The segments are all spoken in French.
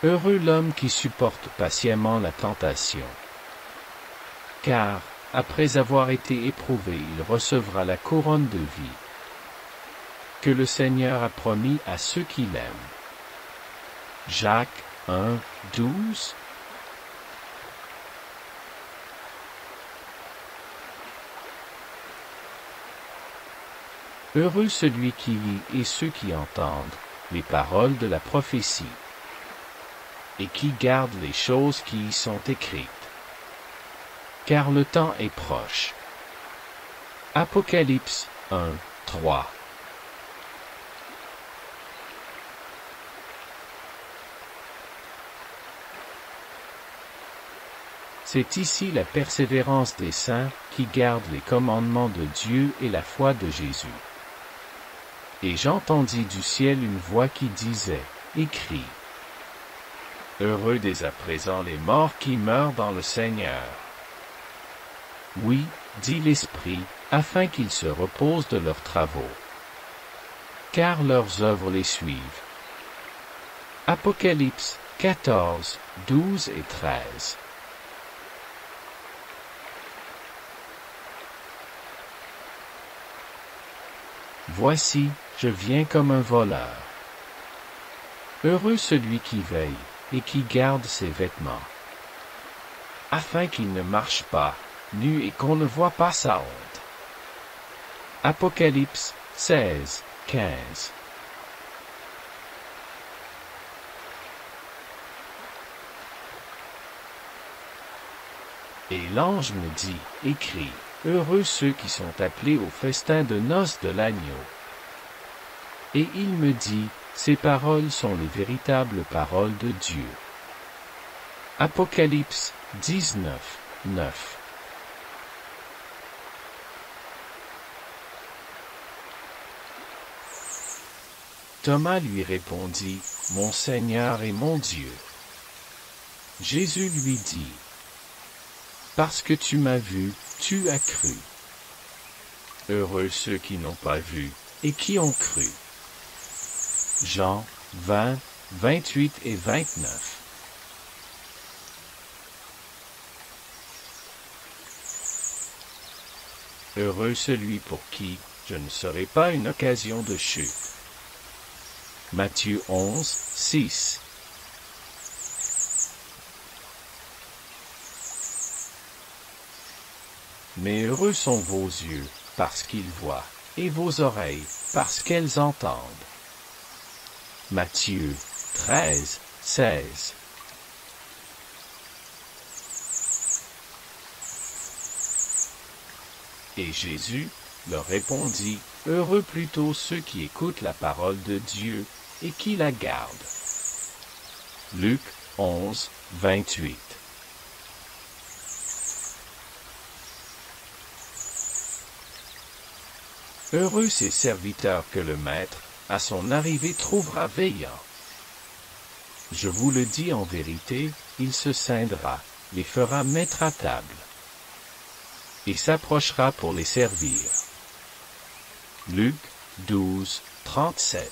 Heureux l'homme qui supporte patiemment la tentation. Car, après avoir été éprouvé, il recevra la couronne de vie que le Seigneur a promis à ceux qui l'aiment. Jacques 1, 12. Heureux celui qui lit et ceux qui entendent les paroles de la prophétie, et qui gardent les choses qui y sont écrites. Car le temps est proche. Apocalypse 1, 3. C'est ici la persévérance des saints qui gardent les commandements de Dieu et la foi de Jésus. Et j'entendis du ciel une voix qui disait, écris. Heureux dès à présent les morts qui meurent dans le Seigneur. Oui, dit l'Esprit, afin qu'ils se reposent de leurs travaux. Car leurs œuvres les suivent. Apocalypse 14, 12 et 13. Voici, je viens comme un voleur. Heureux celui qui veille, et qui garde ses vêtements, afin qu'il ne marche pas, nu et qu'on ne voit pas sa honte. Apocalypse 16, 15. Et l'ange me dit, écris, heureux ceux qui sont appelés au festin de noces de l'agneau. Et il me dit, ces paroles sont les véritables paroles de Dieu. Apocalypse 19, 9. Thomas lui répondit, Mon Seigneur et mon Dieu. Jésus lui dit, Parce que tu m'as vu, tu as cru. Heureux ceux qui n'ont pas vu, et qui ont cru. Jean 20, 28 et 29. Heureux celui pour qui je ne serai pas une occasion de chute. Matthieu 11, 6. Mais heureux sont vos yeux, parce qu'ils voient, et vos oreilles, parce qu'elles entendent. Matthieu 13, 16. Et Jésus leur répondit, Heureux plutôt ceux qui écoutent la parole de Dieu et qui la gardent. Luc 11, 28. Heureux ces serviteurs que le Maître, à son arrivée, trouvera veillant. Je vous le dis en vérité, il se scindra, les fera mettre à table, et s'approchera pour les servir. Luc 12, 37.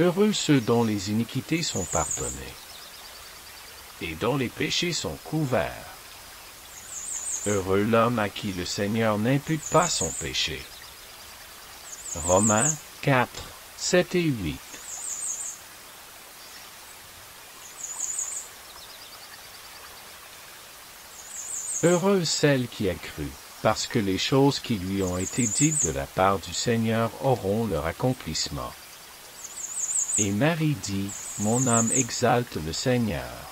Heureux ceux dont les iniquités sont pardonnées, et dont les péchés sont couverts. Heureux l'homme à qui le Seigneur n'impute pas son péché. Romains 4, 7 et 8. Heureuse celle qui a cru, parce que les choses qui lui ont été dites de la part du Seigneur auront leur accomplissement. Et Marie dit, Mon âme exalte le Seigneur.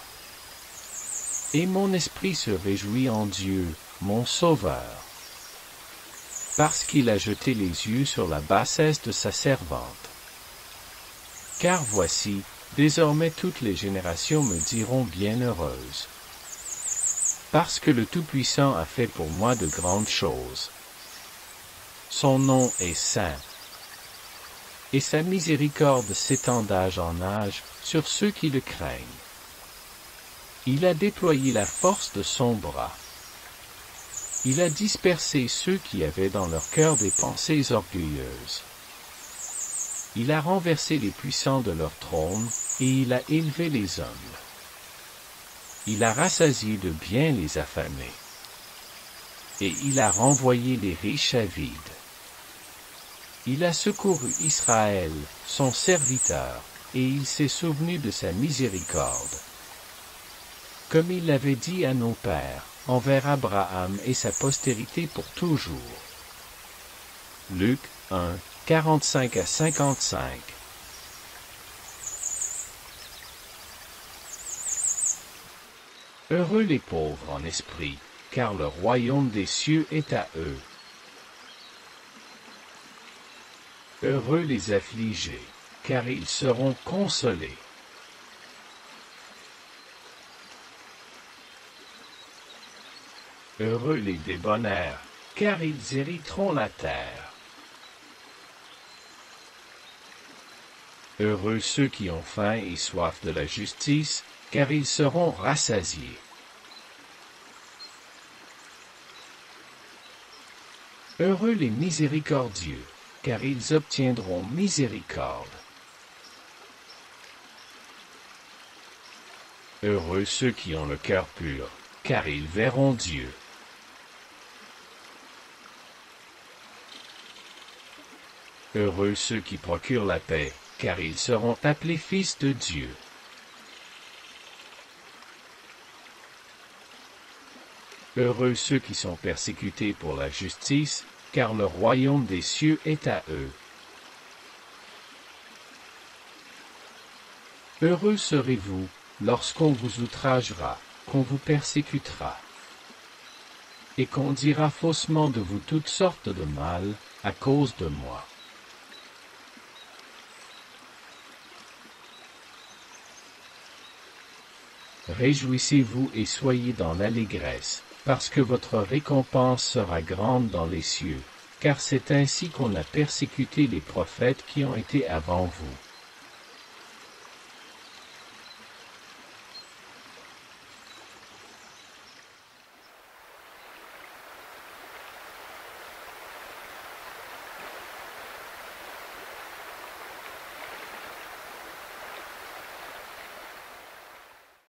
Et mon esprit se réjouit en Dieu, mon Sauveur, parce qu'il a jeté les yeux sur la bassesse de sa servante. Car voici, désormais toutes les générations me diront bienheureuse, parce que le Tout-Puissant a fait pour moi de grandes choses. Son nom est saint, et sa miséricorde s'étend d'âge en âge sur ceux qui le craignent. Il a déployé la force de son bras. Il a dispersé ceux qui avaient dans leur cœur des pensées orgueilleuses. Il a renversé les puissants de leur trône, et il a élevé les hommes. Il a rassasié de biens les affamés. Et il a renvoyé les riches avides. Il a secouru Israël, son serviteur, et il s'est souvenu de sa miséricorde. Comme il l'avait dit à nos pères, envers Abraham et sa postérité pour toujours. Luc 1, 45 à 55. Heureux les pauvres en esprit, car le royaume des cieux est à eux. Heureux les affligés, car ils seront consolés. Heureux les débonnaires, car ils hériteront la terre. Heureux ceux qui ont faim et soif de la justice, car ils seront rassasiés. Heureux les miséricordieux, car ils obtiendront miséricorde. Heureux ceux qui ont le cœur pur, car ils verront Dieu. Heureux ceux qui procurent la paix, car ils seront appelés fils de Dieu. Heureux ceux qui sont persécutés pour la justice, car le royaume des cieux est à eux. Heureux serez-vous, lorsqu'on vous outragera, qu'on vous persécutera, et qu'on dira faussement de vous toutes sortes de mal, à cause de moi. Réjouissez-vous et soyez dans l'allégresse, parce que votre récompense sera grande dans les cieux, car c'est ainsi qu'on a persécuté les prophètes qui ont été avant vous.